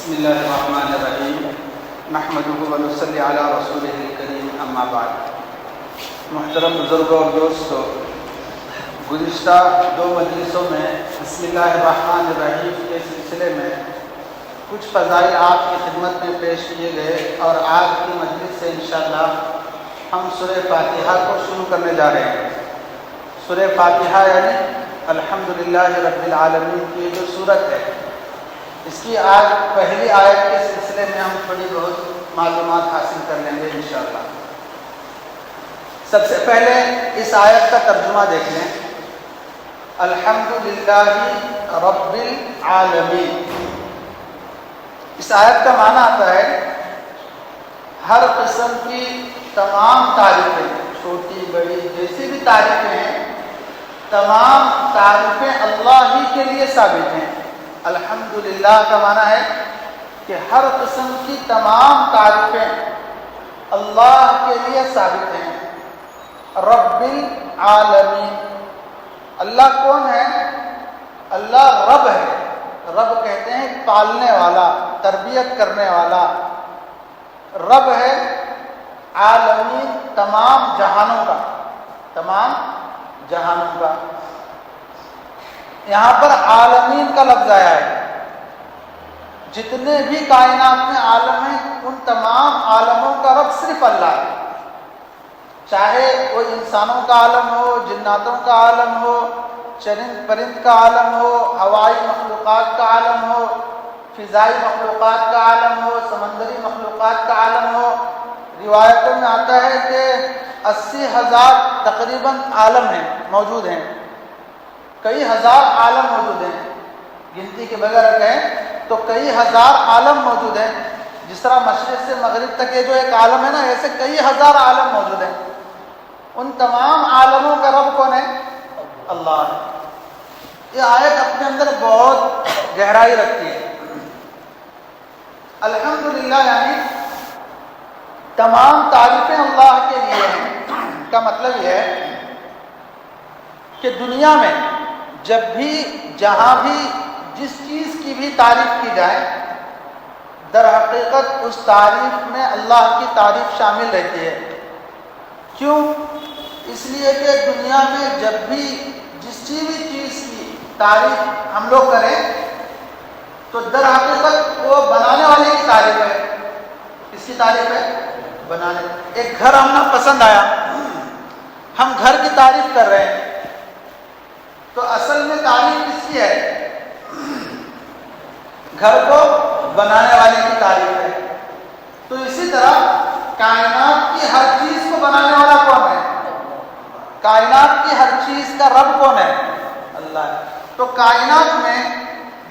بسم اللہ الرحمن الرحیم نحمدہ ونصلی علی رسولہ الکریم اما بعد۔ محترم بزرگوں اور دوستو، گزشتہ 2 مجلسوں میں بسم اللہ الرحمن الرحیم کے سلسلے میں کچھ فضائل آپ کی خدمت میں پیش کیے گئے، اور آج کی مجلس سے انشاءاللہ ہم سورہ فاتحہ کو شروع کرنے جا رہے ہیں۔ سورہ فاتحہ یعنی الحمدللہ رب العالمین کی جو سورت ہے، اس کی آج پہلی آیت کے سلسلے میں ہم تھوڑی بہت معلومات حاصل کر لیں گے انشاءاللہ۔ سب سے پہلے اس آیت کا ترجمہ دیکھ لیں۔ الحمدللہ رب العالمین، اس آیت کا معنی آتا ہے ہر قسم کی تمام تعریفیں، چھوٹی بڑی جیسی بھی تعریفیں ہیں، تمام تعریفیں اللہ ہی کے لیے ثابت ہیں۔ الحمدللہ کا معنی ہے کہ ہر قسم کی تمام تعریفیں اللہ کے لیے ثابت ہیں۔ رب العالمین، اللہ کون ہے؟ اللہ رب ہے۔ رب کہتے ہیں پالنے والا، تربیت کرنے والا۔ رب ہے عالمین، تمام جہانوں کا، تمام جہانوں کا۔ یہاں پر عالمین کا لفظ آیا ہے۔ جتنے بھی کائنات میں عالم ہیں، ان تمام عالموں کا رب صرف اللہ ہے۔ چاہے وہ انسانوں کا عالم ہو، جناتوں کا عالم ہو، چرند پرند کا عالم ہو، ہوائی مخلوقات کا عالم ہو، فضائی مخلوقات کا عالم ہو، سمندری مخلوقات کا عالم ہو۔ روایتوں میں آتا ہے کہ 80,000 تقریباً عالم ہیں، موجود ہیں، کئی ہزار عالم موجود ہیں۔ گنتی کے بغیر کہیں تو کئی ہزار عالم موجود ہیں۔ جس طرح مشرق سے مغرب تک یہ جو ایک عالم ہے نا، ایسے کئی ہزار عالم موجود ہیں۔ ان تمام عالموں کا رب کون ہے؟ اللہ ہے۔ یہ آیت اپنے اندر بہت گہرائی رکھتی ہے۔ الحمدللہ یعنی تمام تعریفیں اللہ کے لیے ہیں کا مطلب یہ ہے کہ دنیا میں جب بھی جہاں بھی جس چیز کی بھی تعریف کی جائے، در حقیقت اس تعریف میں اللہ کی تعریف شامل رہتی ہے۔ کیوں؟ اس لیے کہ دنیا میں جب بھی جس بھی چیز کی تعریف ہم لوگ کریں تو در حقیقت وہ بنانے والے کی تعریف ہے۔ کس کی تعریف ہے؟ بنانے۔ ایک گھر ہمیں پسند آیا، ہم گھر کی تعریف کر رہے ہیں، تو اصل میں تعریف کس کی ہے؟ گھر کو بنانے والے کی تعریف ہے۔ تو اسی طرح کائنات کی ہر چیز کو بنانے والا کون ہے؟ کائنات کی ہر چیز کا رب کون ہے؟ اللہ ہے۔ تو کائنات میں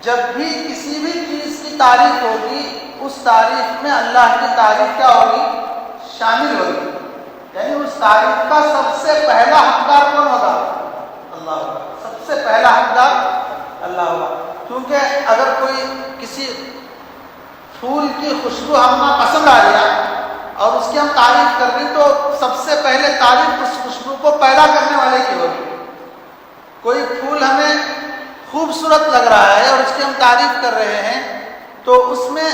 جب بھی کسی بھی چیز کی تعریف ہوگی، اس تعریف میں اللہ کی تعریف کیا ہوگی؟ شامل ہوگی۔ یعنی اس تعریف کا سب سے پہلا حقدار کون ہوگا؟ اللہ ہوگا۔ سب سے پہلا حقدار اللہ ہوگا۔ کیونکہ اگر کوئی کسی پھول کی خوشبو ہمیں پسند آ رہی ہے اور اس کی ہم تعریف کر رہے ہیں، تو سب سے پہلے تعریف اس خوشبو کو پیدا کرنے والے کی ہوگی۔ کوئی پھول ہمیں خوبصورت لگ رہا ہے اور اس کی ہم تعریف کر رہے ہیں، تو اس میں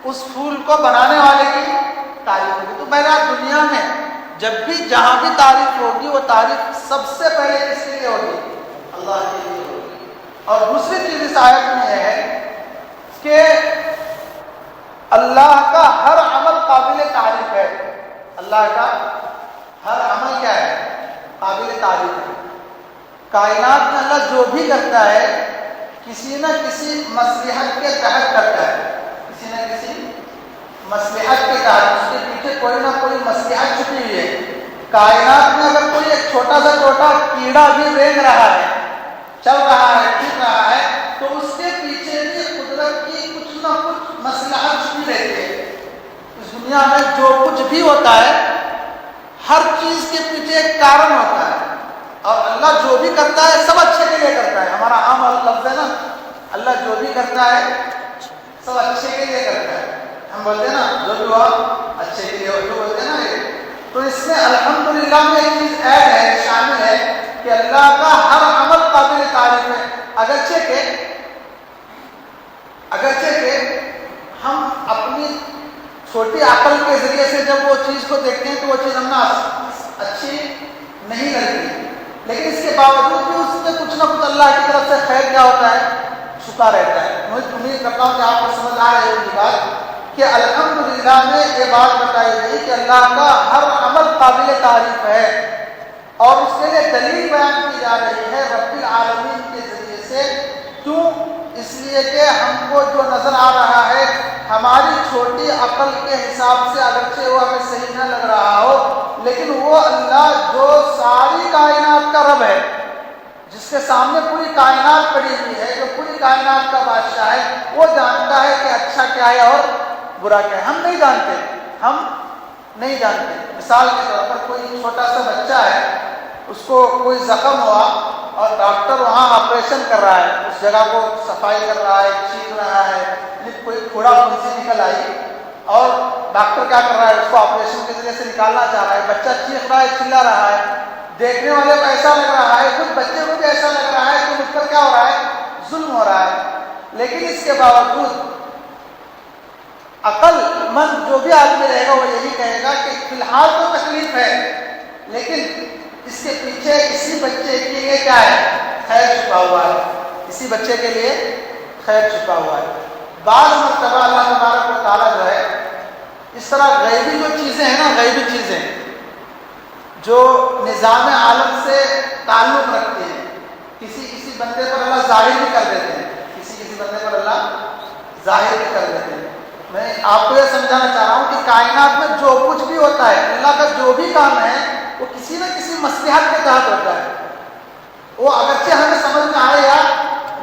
اس پھول کو بنانے والے کی تعریف ہوگی۔ تو بہرحال دنیا میں جب بھی جہاں بھی تعریف ہوگی، وہ تعریف سب سے پہلے کس کے لیے ہوگی؟ اللہ کے لیے ہوگی۔ اور دوسری چیز اس آیت میں یہ ہے کہ اللہ کا ہر عمل قابل تعریف ہے۔ اللہ کا ہر عمل کیا ہے؟ قابل تعریف ہے۔ کائنات میں اللہ جو بھی کرتا ہے، کسی نہ کسی مصلحت کے تحت کرتا ہے، کسی نہ کسی مصلحت کے تحت۔ اس کے پیچھے کوئی نہ کوئی مصلحت چھپی ہوئی ہے۔ کائنات میں اگر کوئی ایک چھوٹا سا چھوٹا کیڑا بھی رینگ رہا ہے، چل رہا ہے، پھر رہا ہے، تو اس کے پیچھے بھی قدرت کی کچھ نہ کچھ مصلحت چھپی رہتی ہے۔ اس دنیا میں جو کچھ بھی ہوتا ہے، ہر چیز کے پیچھے ایک کارن ہوتا ہے، اور اللہ جو بھی کرتا ہے سب اچھے کے لیے کرتا ہے۔ ہمارا عام لفظ ہے نا، اللہ جو بھی کرتا ہے سب اچھے کے لیے کرتا ہے۔ ہم بولتے ہیں نا جو بھی ہوا اچھے کے لیے ہو، جو بولتے ہیں نا یہ۔ تو اس میں الحمدللہ میں ایک چیز ایڈ ہے، شامل ہے کہ اللہ کا ہر عمل قابل تعریف ہے۔ اگرچہ کہ چھوٹی عقل کے ذریعے سے جب وہ چیز کو دیکھتے ہیں تو وہ چیز ہم اچھی نہیں لگتی، لیکن اس کے باوجود بھی اس میں کچھ نہ کچھ اللہ کی طرف سے خیر کیا ہوتا ہے، چھپا رہتا ہے۔ میں امید کرتا ہوں کہ آپ کو سمجھ آ رہی ہوگی بات کہ الحمدللہ میں یہ بات بتائی گئی کہ اللہ کا ہر عمل قابل تعریف ہے، اور اس کے لیے دلیل بیان کی جا رہی ہے رب العالمین کے ذریعے سے۔ کیوں؟ اس لیے کہ ہم کو جو نظر آ رہا ہے ہماری چھوٹی عقل کے حساب سے اگرچہ وہ ہمیں صحیح نہ لگ رہا ہو، لیکن وہ اللہ جو ساری کائنات کا رب ہے، جس کے سامنے پوری کائنات پڑی ہوئی ہے، جو پوری کائنات کا بادشاہ ہے، وہ جانتا ہے کہ اچھا کیا ہے اور برا کیا ہے۔ ہم نہیں جانتے۔ مثال کے طور پر کوئی چھوٹا سا بچہ ہے، اس کو کوئی زخم ہوا اور ڈاکٹر وہاں آپریشن کر رہا ہے، اس جگہ کو صفائی کر رہا ہے، چیر رہا ہے، کوئی پھوڑا پھنسی نکل آئی اور ڈاکٹر کیا کر رہا ہے، اس کو آپریشن کے ذریعے سے نکالنا چاہ رہا ہے، بچہ چیخ رہا ہے، چلا رہا ہے، دیکھنے والے کو ایسا لگ رہا ہے، خود بچے کو بھی ایسا لگ رہا ہے کہ مجھ پر کیا ہو رہا ہے، ظلم ہو رہا ہے، لیکن اس کے باوجود عقل مند جو بھی آدمی رہے گا وہ یہی کہے گا کہ فی الحال تو تکلیف ہے، لیکن اس کے پیچھے اسی بچے کے لیے کیا ہے، خیر چھپا ہوا ہے، اسی بچے کے لیے خیر چھپا ہوا ہے۔ بعض مرتبہ اللہ تبارک و تعالیٰ جو ہے اس طرح غیبی جو چیزیں ہیں نا، غیبی چیزیں جو نظام عالم سے تعلق رکھتے ہیں، کسی بندے پر اللہ ظاہر بھی کر دیتے ہیں، کسی بندے پر اللہ ظاہر بھی کر دیتے ہیں۔ میں آپ کو یہ سمجھانا چاہ رہا ہوں کہ کائنات میں جو کچھ بھی ہوتا ہے، اللہ کا جو بھی کام ہے وہ کسی نہ کسی مصلحت کے تحت ہوتا ہے، وہ اگرچہ ہمیں سمجھ میں آئے یا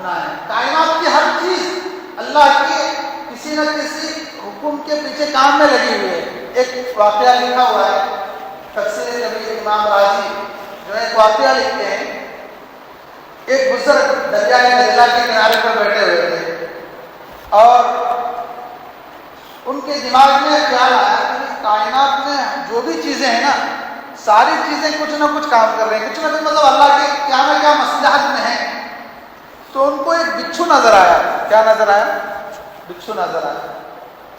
نہ آئے۔ کائنات کی ہر چیز اللہ کے کسی نہ کسی حکم کے پیچھے کام میں لگی ہوئی ہے۔ ایک واقعہ لکھا ہوا ہے تفسیر کبیر امام راضی جو ایک واقعہ لکھتے ہیں، ایک بزرگ دریائے دجلہ کے کنارے پر بیٹھے ہوئے تھے اور ان کے دماغ میں خیال آیا کہ کائنات میں جو بھی چیزیں ہیں نا، ساری چیزیں کچھ نہ کچھ کام کر رہے ہیں، کچھ نہ کچھ مطلب اللہ کے کیا نہ کیا مصلحت میں ہے۔ تو ان کو ایک بچھو نظر آیا۔ کیا نظر آیا؟ بچھو نظر آیا۔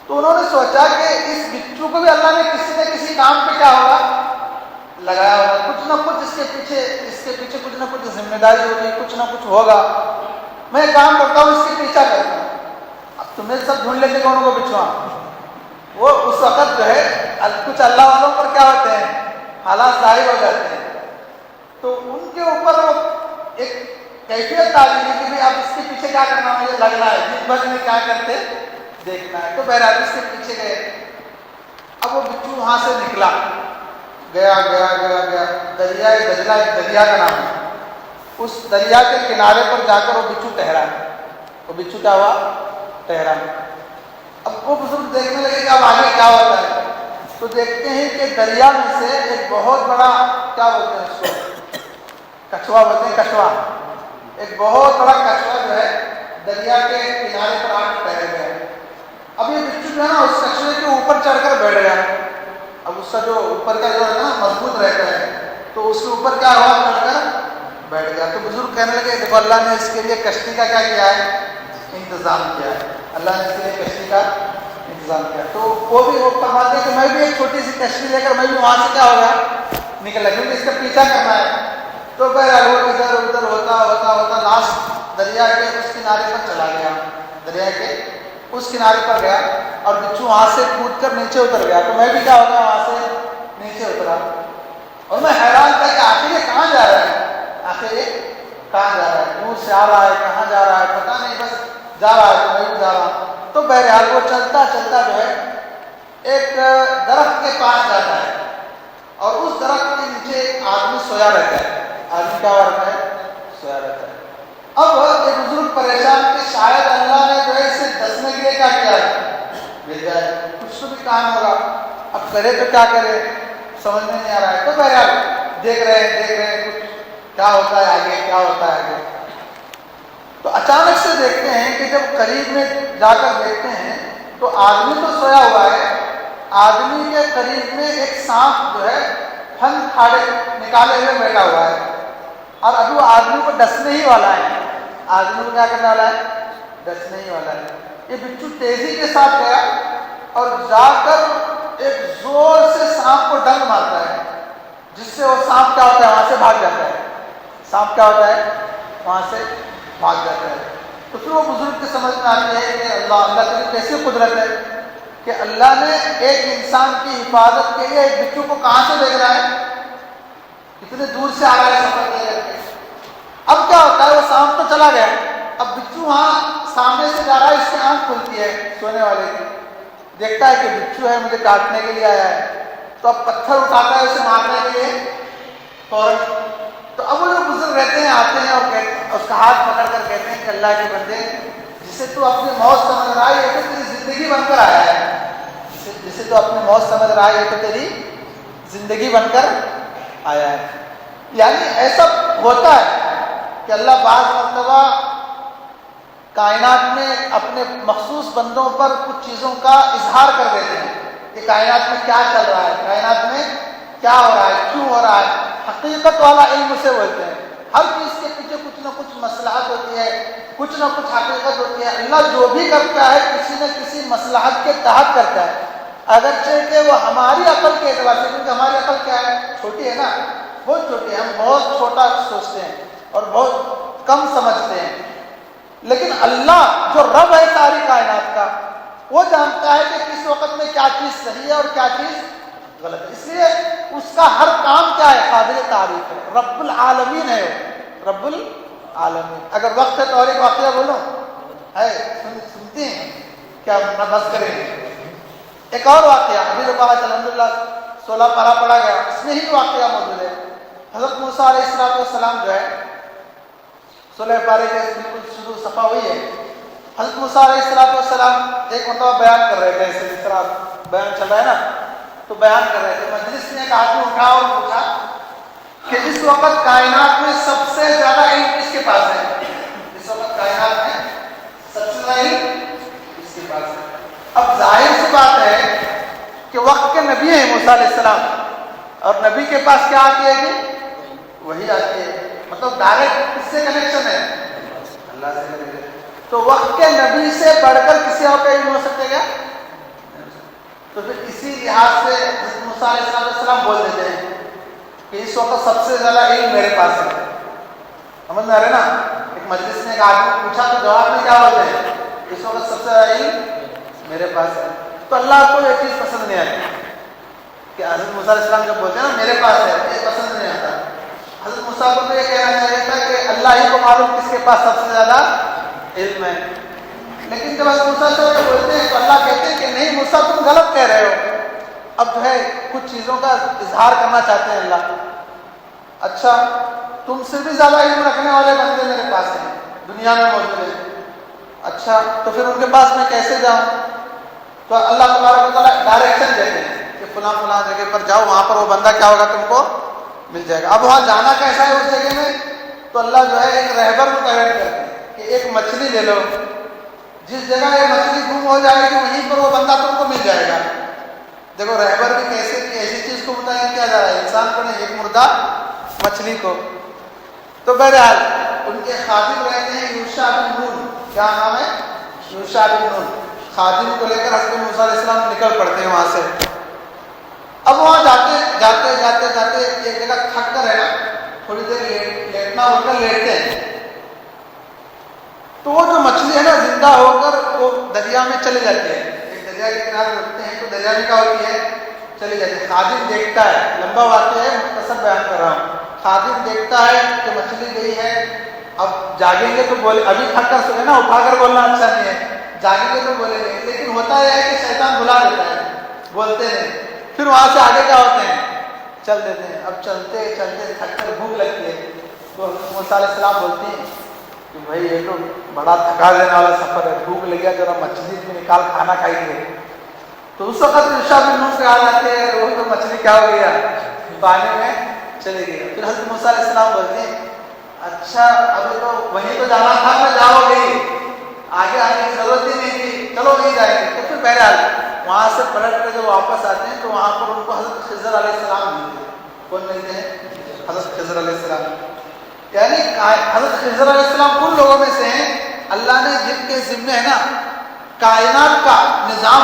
تو انہوں نے سوچا کہ اس بچھو کو بھی اللہ نے کسی نہ کسی کام پہ کیا ہوگا، لگایا ہوگا، کچھ نہ کچھ اس کے پیچھے کچھ نہ کچھ ذمہ داری ہوگی، کچھ نہ کچھ ہوگا۔ میں کام کرتا ہوں، اس کے پیچھا کرتا ہوں۔ اب تمہیں سب ڈھونڈ لیتے کون کو بچھوا، وہ اس وقت جو ہے کچھ اللہ والوں پر کیا ہوتے ہیں، حالات ظاہر ہو جاتے ہیں، تو ان کے اوپر وہ ایک کیفیت آ گئی کہ اب اس کے پیچھے کیا کرنا، مجھے لگنا ہے دن بھر میں کیا کرتے دیکھنا ہے۔ تو بہرحال اس کے پیچھے گئے۔ اب وہ بچو وہاں سے نکلا، گیا دریائے دجلہ، ایک دریا کا نام ہے، اس دریا کے کنارے پر جا کر وہ بچو ٹھہرا۔ وہ بچو کیا ہوا، ٹھہرا۔ اب وہ بزرگ دیکھنے لگے کہ اب آگے کیا ہوتا ہے، تو دیکھتے ہیں کہ دریا میں سے ایک بہت بڑا کیا بولتے ہیں اس کو، کچھوا بولتے ہیں، کچھوا، ایک بہت بڑا کچھوا جو ہے دریا کے کنارے پر آ کے ٹھہر گیا۔ اب یہ بچو جو ہے نا اس کچھوے کے اوپر چڑھ کر بیٹھ گیا۔ اب اس کا جو اوپر کا جو ہے نا مضبوط رہتا ہے، تو اس کے اوپر کیا ہوا، چڑھ کر بیٹھ گیا۔ تو بزرگ کہنے لگے دیکھو اللہ نے اس کے لیے کشتی کا کیا کیا ہے، انتظام کیا ہے، اللہ نے اس کے لیے کشتی کا انتظام کیا۔ تو وہ فرماتے ہیں کہ میں بھی ایک چھوٹی سی کشتی لے کر میں بھی وہاں سے کیا ہو گیا، نکل گیا، کیونکہ اس کا پیچھا کرنا ہے۔ تو بہرحال وہ ادھر ادھر ہوتا لاسٹ دریا کے اس کنارے پر چلا گیا، دریا کے اس کنارے پر گیا اور بچو وہاں سے کود کر نیچے اتر گیا۔ تو میں بھی کیا ہو گیا، وہاں سے نیچے اترا اور میں حیران تھا کہ آخر یہ کہاں جا رہا ہے، آخر یہ کہاں جا رہا ہے، دور سے آ رہا ہے، کہاں جا رہا ہے پتہ نہیں، بس جا رہا ہے، تو میں بھی جا رہا ہوں۔ تو بہرحال وہ چلتا چلتا جو ہے ایک درخت کے پاس جاتا ہے اور اس درخت کے نیچے ایک آدمی سویا رہتا ہے۔ آدمی کیا رہتا ہے، سویا رہتا ہے۔ اب ایک بزرگ پریشان کہ شاید اللہ نے جو ہے اسے دسنے کے لیے کیا کیا ہے، بھیجا ہے، کچھ تو بھی کام ہوگا، اب کرے تو کیا کرے، سمجھ میں نہیں آ رہا ہے۔ تو بہرحال دیکھ رہے ہیں کچھ کیا ہوتا ہے آگے، کیا ہوتا ہے آگے۔ تو اچانک سے دیکھتے ہیں کہ جب قریب میں جا کر دیکھتے ہیں تو آدمی تو سویا ہوا ہے، آدمی کے قریب میں ایک سانپ جو ہے پھن کھاڑے نکالے ہوئے بیٹھا ہوا ہے، اور ابھی وہ آدمی کو ڈسنے ہی والا ہے، آدمی کو کیا کرنے والا ہے، ڈسنے ہی والا ہے۔ یہ بچو تیزی کے ساتھ گیا اور جا کر ایک زور سے سانپ کو ڈنگ مارتا ہے، جس سے وہ سانپ کیا ہوتا ہے وہاں سے بھاگ جاتا ہے، سانپ کیا ہوتا ہے وہاں سے بھاگ جاتا ہے۔ تو پھر وہ بزرگ کی سمجھ میں آتی ہے کہ اللہ کی کیسی قدرت ہے کہ اللہ نے ایک انسان کی حفاظت کے لیے ایک بچوں کو کہاں سے بھیج رہا ہے، کتنے دور سے آ رہا ہے سفر طے کر کے۔ اب کیا ہوتا ہے، وہ سانپ تو چلا گیا، اب بچو وہاں سامنے سے جا رہا ہے، اس کی آنکھ کھلتی ہے سونے والے کی، دیکھتا ہے کہ بچو ہے مجھے کاٹنے کے لیے آیا ہے، تو اب پتھر اٹھاتا ہے اسے مارنے کے لیے فوراً۔ تو اب وہ جو بزرگ رہتے ہیں آتے ہیں اور اس کا ہاتھ پکڑ کر کہتے ہیں کہ اللہ کے بندے، جسے تو اپنی موت سمجھ رہا ہے یہ تو تیری زندگی بن کر آیا ہے، جسے تو اپنی موت سمجھ رہا ہے یہ تو تیری زندگی بن کر آیا ہے۔ یعنی ایسا ہوتا ہے کہ اللہ بعض مرتبہ کائنات میں اپنے مخصوص بندوں پر کچھ چیزوں کا اظہار کر دیتے ہیں کہ کائنات میں کیا چل رہا ہے، کائنات میں کیا ہو رہا ہے، کیوں ہو رہا ہے۔ حقیقت والا علم اسے بولتے ہیں۔ ہر چیز کے پیچھے کچھ نہ کچھ مصلحت ہوتی ہے، کچھ نہ کچھ حقیقت ہوتی ہے۔ اللہ جو بھی کرتا ہے کسی نہ کسی مصلحت کے تحت کرتا ہے، اگرچہ کہ وہ ہماری عقل کے اعتبار سے، کیونکہ ہماری عقل کیا ہے، چھوٹی ہے نا، بہت چھوٹی ہے، ہم بہت چھوٹا سوچتے ہیں اور بہت کم سمجھتے ہیں، لیکن اللہ جو رب ہے ساری کائنات کا، وہ جانتا ہے کہ کس وقت میں کیا چیز صحیح ہے اور کیا چیز غلط ہے۔ اس لیے اس کا ہر کام کیا ہے، قابل تعریف ہے، رب العالمین ہے وہ، رب العالمین۔ اگر وقت ہے تو اور ایک واقعہ بولوں، ہے سنتے ہیں کیا بس کریں گے؟ ایک اور واقعہ ابھی جو کہا الحمدللہ 16 پارہ پڑھا گیا، اس میں ہی واقعہ موجود ہے۔ حضرت موسیٰ علیہ السلام جو ہے 16 پارے کے بالکل شروع صفحہ ہوئی ہے، حضرت موسیٰ علیہ السلام ایک مرتبہ بیان کر رہے تھے، جس طرح بیان چل رہا ہے نا، تو بیان کر رہے تھے۔ مجلس میں ایک آدمی اٹھا اور پوچھا کہ اس وقت کائنات میں سب سے زیادہ علم کس کے پاس ہے؟ اس وقت کائنات میں سب سے زیادہ علم کس کے پاس ہے؟ اب ظاہر سی بات ہے کہ وقت کے نبی ہیں موسیٰ علیہ السلام، اور نبی کے پاس کیا آتی ہے کہ وہی آتی ہے، مطلب ڈائریکٹ کس سے کنیکشن ہے؟ اللہ سے کنیکشن۔ تو وقت کے نبی سے بڑھ کر کسی اور کا علم ہو سکتے گا؟ تو پھر اسی لحاظ سے حضرت موسیٰ علیہ السلام بول دیتے ہیں کہ اس وقت سب سے زیادہ علم میرے پاس ہے۔ سمجھ میں آ رہے نا؟ ایک مجلس میں ایک آدمی پوچھا تو جواب میں کیا بولتے ہیں؟ اس وقت سب سے زیادہ علم میرے پاس ہے۔ تو اللہ کو یہ چیز پسند نہیں آتی کہ حضرت موسیٰ علیہ السلام جب بولتے ہیں نا میرے پاس ہے، یہ پسند نہیں آتا۔ حضرت موسیٰ کو یہ کہنا چاہیے تھا کہ اللہ ہی کو معلوم کس کے پاس سب سے زیادہ علم ہے، لیکن جب حضرت موسیٰ سے بولتے ہیں تو اللہ کہتے ہیں کہ نہیں موسیٰ تم غلط کہہ رہے ہو۔ اب جو ہے کچھ چیزوں کا اظہار کرنا چاہتے ہیں اللہ، اچھا تم سے بھی زیادہ علم رکھنے والے بندے میرے پاس ہیں، دنیا میں موجود ہیں، اچھا تو پھر ان کے پاس میں کیسے جاؤں؟ تو اللہ تبارک و تعالیٰ ڈائریکشن دیتے ہیں کہ فلاں فلاں جگہ پر جاؤ، وہاں پر وہ بندہ کیا ہوگا تم کو مل جائے گا۔ اب وہاں جانا کیسا ہے اس جگہ میں؟ تو اللہ جو ہے ایک رہبر متعین کرتے ہیں کہ ایک مچھلی لے لو، جس جگہ یہ مچھلی گم ہو جائے گی وہیں پر وہ بندہ تم کو مل جائے گا۔ دیکھو رہبر بھی کیسے کہ ایسی چیز کو متعین کیا جا رہا ہے، انسان کو نہیں، ایک مردہ مچھلی کو۔ تو بہرحال ان کے خادم رہتے ہیں یوشع بن نون، کیا نام ہے؟ یوشع بن نون۔ خادم کو لے کر حضرت موسیٰ علیہ السلام نکل پڑتے ہیں وہاں سے۔ اب وہاں جاتے جاتے جاتے جاتے ایک جگہ تھک کر ہے نا، تھوڑی دیر لیٹنا ہو کر لیٹتے ہیں، تو وہ جو مچھلی ہے نا زندہ ہو کر وہ دریا میں چلے جاتی ہے، ایک دریا کے کنارے رکھتے ہیں تو دریا میں کیا ہوتی ہے، چلی جاتی ہے۔ خادم دیکھتا ہے، لمبا واقعہ ہے مختصر بیان کر رہا ہوں، خادم دیکھتا ہے کہ مچھلی گئی ہے، اب جاگیں گے تو بولے، ابھی تھک کر سوئے نا، اٹھا کر بولنا اچھا نہیں ہے، جاگیں گے تو بولیں گے، لیکن ہوتا یہ ہے کہ شیطان بلا دیتا ہے، بولتے نہیں، پھر وہاں سے آگے کیا ہوتے ہیں، چل دیتے ہیں۔ اب چلتے چلتے تھک کر بھوک لگتی ہے تو موسیٰ علیہ السلام بولتے ہیں کہ بھائی یہ تو بڑا تھکا دینے والا سفر ہے، بھوک لگیا ذرا مچھلی میں نکال کھانا کھائیں گے۔ تو اس وقت یوشع بن نون سے آ جاتے ہیں، وہ تو مچھلی کیا ہو گیا، پانی میں چلے گئے۔ پھر حضرت موسیٰ علیہ السلام بولتے ہیں اچھا ابھی تو وہیں تو جانا تھا، میں جاؤ گئی، آگے آنے کی ضرورت ہی نہیں تھی، چلو نہیں جائیں گے۔ تو پھر بہرحال وہاں سے پلٹ کر جب واپس آتے ہیں تو وہاں پر ان کو حضرت خضر علیہ السلام ملتے ہیں۔ کون ملتے ہیں؟ حضرت خضر علیہ السلام۔ یعنی حضرت خضر علیہ السلام ان لوگوں میں سے ہیں اللہ نے جن کے ذمے ہے نا کائنات کا نظام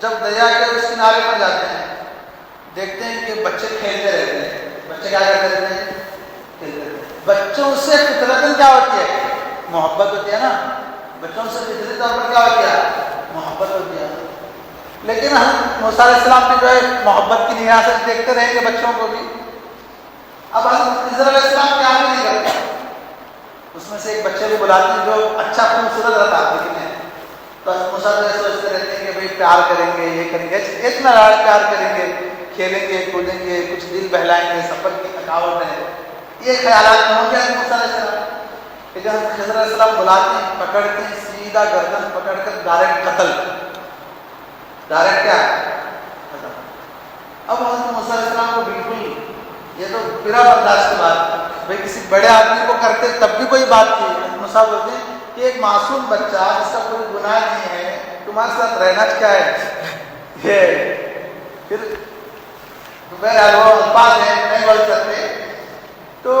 جب دریا کے اس کنارے پر جاتے ہیں دیکھتے ہیں کہ بچے کھیلتے رہتے ہیں. بچے کیا کرتے رہتے ہیں؟ کھیلتے رہتے ہیں. بچوں سے فطرتاً کیا ہوتی ہے؟ محبت ہوتی ہے نا. بچوں سے فطری طور پر کیا ہوتی ہے؟ محبت ہوتی ہے. لیکن حضرت موسیٰ علیہ السلام نے جو ہے محبت کی نگاہ سے دیکھتے رہیں گے بچوں کو بھی. اب حضرت خضر علیہ السلام کیا بھی نہیں کرتے, اس میں سے ایک بچے کو بلاتے ہیں جو اچھا خوبصورت رہتا ہے دیکھنے میں. تو حضرت موسیٰ سوچتے رہتے ہیں کہ بھائی پیار کریں گے, یہ کریں گے, اتنا پیار کریں گے, کھیلیں گے, کودیں گے, کچھ دل بہلائیں گے, سفر کی تھکاوٹ ہے, یہ خیالات میں ہوں گے حضرت موسیٰ علیہ السلام. لیکن حضرت خضر علیہ السلام بلاتے ہیں, پکڑتے ہیں, سیدھا گردن پکڑ کر ڈائریکٹ قتل. ڈائریکٹ کیا قتل. اب حضرت موسیٰ علیہ السلام کو بالکل یہ تو بلا برداشت کی بات ہے. بھائی کسی بڑے آدمی کو کرتے تب بھی کوئی بات تھی. حضرت موسیٰ بولتے ہیں کہ ایک معصوم بچہ جس کا کوئی گناہ نہیں ہے تمہارے ساتھ رہنا کیا ہے یہ. پھر بہرحال وہ الفاظ ہیں نہیں بول سکتے. تو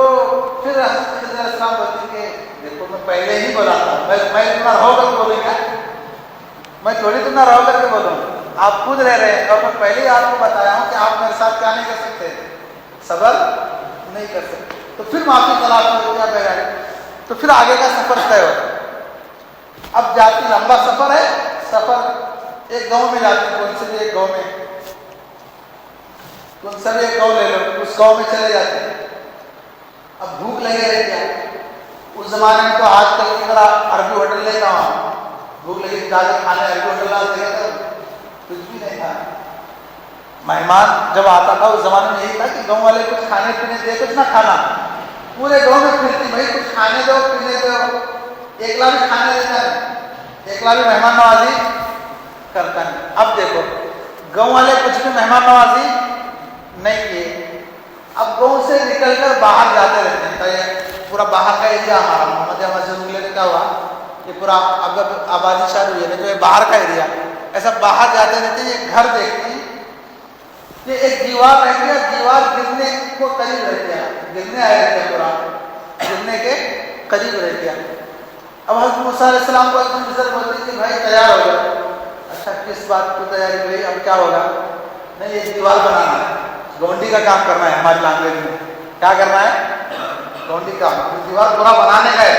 پھر حضرت خضر علیہ السلام بولتے ہیں کہ دیکھو میں پہلے ہی بولا تھا, میں تم نہ رہو کر کے بولوں گا, میں تھوڑی تم نہ رہو کر کے بولوں. آپ خود رہ رہے ہیں اور میں پہلے ہی آپ کو بتایا ہوں کہ آپ میرے ساتھ کیا نہیں کر سکتے, صبر نہیں کر سکتے. تو پھر معافی طلب ہوتی ہے بغیر. تو پھر آگے کا سفر طے ہوتا. اب جاتی لمبا سفر ہے, سفر ایک گاؤں میں جاتے ہیں, کون سے بھی ایک گاؤں میں, کون سا بھی ایک گاؤں لے لو, اس گاؤں میں چلے جاتے ہیں. اب بھوک لگے رہتی ہے. اس زمانے میں تو آج کل کی طرح عربی ہوٹل لیتا ہوں, بھوک لگے جا کے کھانے عربی ہوٹل نہ دے تو کچھ بھی نہیں تھا. مہمان جب آتا تھا اس زمانے میں یہی تھا کہ گاؤں والے کچھ کھانے پینے دے, کچھ نہ کھانا, پورے گاؤں میں پھرتی بھائی کچھ کھانے دو پینے دو. ایکلا بھی کھانے دیتا ہے, ایکلا بھی مہمان نوازی کرتا ہے. اب دیکھو گاؤں والے کچھ بھی مہمان نوازی نہیں کیے. اب گاؤں سے نکل کر باہر جاتے رہتے ہیں. تو پورا باہر کا ایریا ہمارا محمد مسجد میں کیا ہوا, یہ پورا اب آبادی شاد ہوئی ہے, تو یہ باہر کا ایریا. ایسا باہر جاتے رہتے ہیں, ایک گھر دیکھتے ہیں کہ ایک دیوار رہتی ہے, دیوار گرنے کو قریب رہتی ہے, گرنے آئے رہتے ہیں, پورا گرنے کے قریب رہتی ہے. اب حضرت موسیٰ علیہ السلام کو ایک نظر بولتے ہیں کہ بھائی تیار ہو جاؤ. اچھا کس بات کو تیاری ہوئی, اب کیا ہوگا؟ نہیں یہ دیوار بنانا ہے, گونڈی کا کام کرنا ہے. ہماری لینگویج میں کیا کرنا ہے؟ گونڈی کا. دیوار پورا بنانے کا ہے.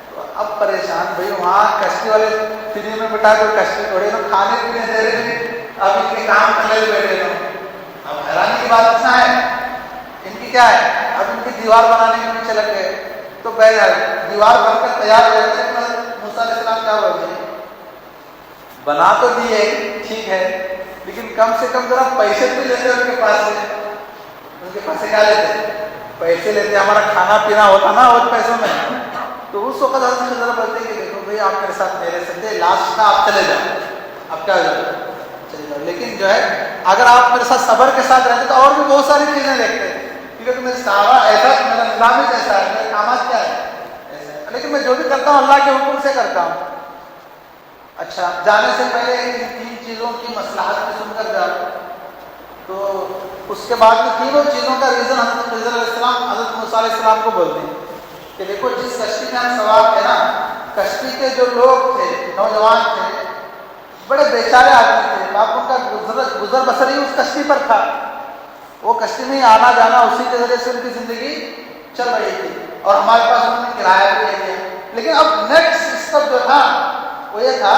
تو اب پریشان بھائی, وہاں کشتی والے فری میں بٹا کر کشتی تھوڑے لوگ کھانے پینے دے رہے ہیں, اب ان کے کام کرنے بیٹھے لوگ. اب حیرانی کی بات اتنا ہے, ان کی کیا ہے, اب ان کی دیوار بنانے کے پیچھے لگ گئے. تو بہرحال دیوار بن کر تیار ہو جاتے ہیں. موسیٰ علیہ السلام کیا بولتے ہیں, بنا تو دیے ٹھیک ہے, لیکن کم سے کم ذرا پیسے بھی لیتے ان کے پاس سے. ان کے پاس سے کیا لیتے؟ پیسے لیتے. ہمارا کھانا پینا ہوتا نا اس پیسوں میں. تو اس وقت حضرت ذرا بولتے ہیں کہ دیکھو بھائی آپ میرے ساتھ نہیں رہ سکتے, لاسٹ کا آپ چلے جاؤ. اب کیا ہو جاؤ, چلے جاؤ. لیکن جو ہے اگر آپ میرے ساتھ صبر کے ساتھ رہتے تو اور بھی بہت ساری چیزیں دیکھتے ہیں, کیونکہ میرا سارا ایسا میرا نظام ہی ایسا ہے, میرے کامات کیا ہے ایسا ہے. لیکن میں جو بھی کرتا ہوں اللہ کے حکم سے کرتا ہوں. اچھا جانے سے پہلے ان 3 چیزوں کی مصلحت کو سن کر جاؤ. تو اس کے بعد میں تینوں چیزوں کا ریزن حضرت خضر علیہ السلام حضرت موسیٰ علیہ السلام کو بولتے ہیں کہ دیکھو جس کشتی میں ہم سوار تھے نا, کشتی کے جو لوگ تھے, نوجوان تھے, بڑے بیچارے آدمی تھے. آپ ان کا گزر بسر ہی اس کشتی پر تھا. وہ کشتی میں آنا جانا اسی کے ذریعے سے ان کی زندگی چل رہی تھی, اور ہمارے پاس انہوں نے کرایہ بھی لے لیا. لیکن اب نیکسٹ اسٹیپ جو تھا وہ یہ تھا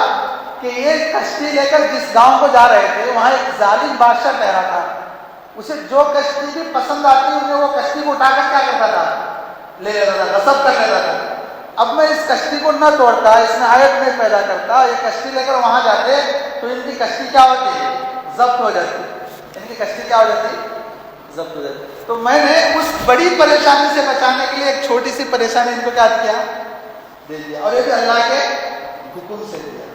کہ یہ کشتی لے کر جس گاؤں کو جا رہے تھے وہاں ایک ظالم بادشاہ ٹھہرا تھا. اسے جو کشتی بھی پسند آتی انہیں وہ کشتی کو اٹھا کر کیا کرتا تھا, لے لیتا تھا, غصب کر لیتا تھا. اب میں اس کشتی کو نہ توڑتا, اس میں عیب نہیں پیدا کرتا, یہ کشتی لے کر وہاں جاتے تو ان کی کشتی کیا ہوتی ہے, ضبط ہو جاتی. ان کی کشتی کیا ہو جاتی, ضبط ہو جاتی. تو میں نے اس بڑی پریشانی سے بچانے کے لیے ایک چھوٹی سی پریشانی ان کو کیا کیا, دے دیا, اور یہ بھی اللہ کے حکم سے دیا.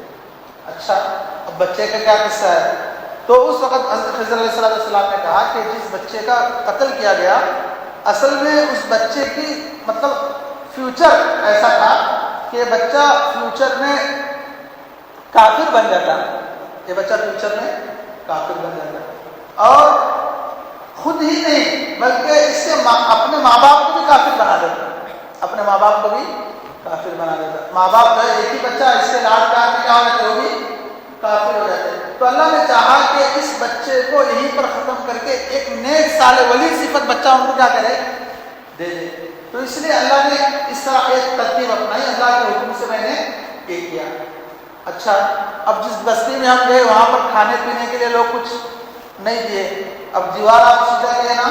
اچھا اب بچے کا کیا قصہ ہے. تو اس وقت حضرت خضر علیہ السلام نے کہا کہ جس بچے کا قتل کیا گیا اصل میں اس بچے کی مطلب فیوچر ایسا تھا کہ بچہ فیوچر میں کافر بن جاتا. یہ بچہ فیوچر میں کافر بن جاتا, اور خود ہی نہیں بلکہ اس سے اپنے ماں باپ کو بھی کافر بنا دیتا. اپنے ماں باپ کو بھی کافر بنا دیتا. ماں باپ جو ہے ایک ہی بچہ اس سے لاڈ پیار میں کیا ہو جاتے, وہ بھی کافر ہو جاتے. تو اللہ نے بچے کو یہیں پر ختم کر کے ایک نیک صالح ولی صفت بچہ ان کو کیا کرے، دے دے۔ تو اس لیے اللہ نے اس طرح ایک ترتیب اپنائی، اللہ کے حکم سے میں نے یہ کیا۔ اچھا، اب جس بستی میں ہم گئے وہاں پر کھانے پینے کے لیے لوگ کچھ نہیں دیے، اب دیوار آپ سیدھا گئے نا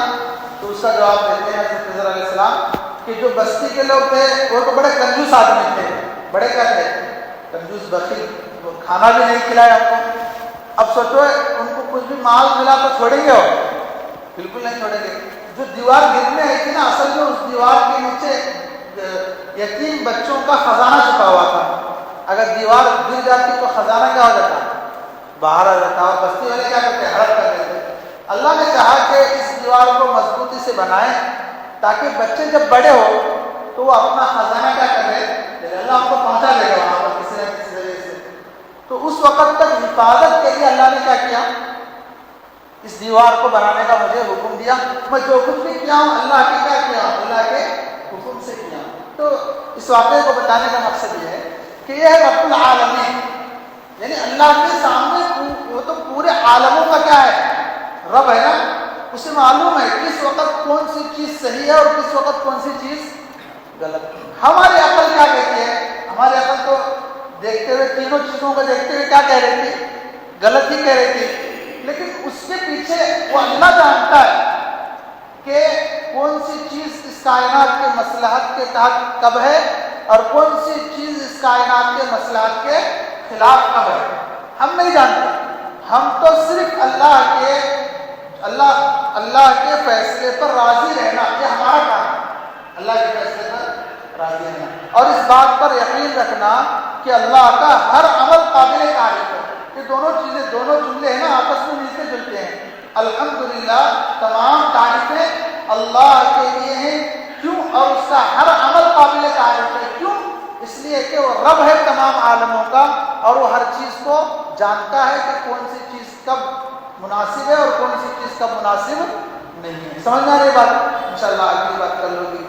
تو اس کا جواب دیتے ہیں حضرت خضر علیہ السلام کہ جو بستی کے لوگ تھے وہ تو بڑے کنجوس آدمی تھے، بڑے کیا تھے، کنجوس بخیل، وہ کھانا بھی نہیں کھلایا ہم کو۔ اب سوچو ان کو کچھ بھی مال ملا تو چھوڑیں گے وہ؟ بالکل نہیں چھوڑیں گے۔ جو دیوار گرنے آئی تھی نا، اصل میں اس دیوار کے نیچے یتیم بچوں کا خزانہ چھپا ہوا تھا، اگر دیوار گر جاتی تو خزانہ کیا ہو جاتا، باہر آ جاتا، اور بستی والے کیا کرتے، ہڑپ کر دیتے۔ اللہ نے کہا کہ اس دیوار کو مضبوطی سے بنائیں تاکہ بچے جب بڑے ہو تو وہ اپنا خزانہ کیا کرے، اللہ آپ کو پہنچا دے گا وہاں پر کسی نہ کسی ذریعے سے۔ تو اس وقت تک حفاظت کے لیے اللہ نے کیا کیا، اس دیوار کو بنانے کا مجھے حکم دیا۔ میں جو کچھ بھی کیا ہوں اللہ کے کیا کیا، اللہ کے حکم سے کیا۔ تو اس واقعے کو بتانے کا مقصد یہ ہے کہ یہ ہے رب العالمین، یعنی اللہ کے سامنے وہ تو پورے عالموں کا کیا ہے، رب ہے نا، اسے معلوم ہے کس وقت کون سی چیز صحیح ہے اور کس وقت کون سی چیز غلط۔ ہماری عقل کیا کہتی ہے، ہماری عقل تو دیکھتے ہوئے تینوں چیزوں کو دیکھتے ہوئے کیا کہہ رہی تھی، غلط ہی کہہ رہی تھی، لیکن اس کے پیچھے وہ اللہ جانتا ہے کہ کون سی چیز اس کائنات کے مصلحت کے تحت کب ہے اور کون سی چیز اس کائنات کے مصلحت کے خلاف کب ہے۔ ہم نہیں جانتے، ہم تو صرف اللہ کے فیصلے پر راضی رہنا، یہ ہمارا کام ہے، اللہ کے فیصلے پر راضی رہنا، اور اس بات پر یقین رکھنا کہ اللہ کا ہر عمل قابل تعریف ہے۔ یہ دونوں چیزیں، دونوں جملے ہیں نا، آپس میں ملتے جلتے ہیں۔ الحمدللہ، تمام تعریفیں اللہ کے لیے ہیں، کیوں؟ اور اس کا ہر عمل قابل تعریف ہے، کیوں؟ اس لیے کہ وہ رب ہے تمام عالموں کا، اور وہ ہر چیز کو جانتا ہے کہ کون سی چیز کب مناسب ہے اور کون سی چیز کب مناسب نہیں ہے۔ سمجھ میں آ رہی بات؟ انشاءاللہ اگلی بات کر لو گی۔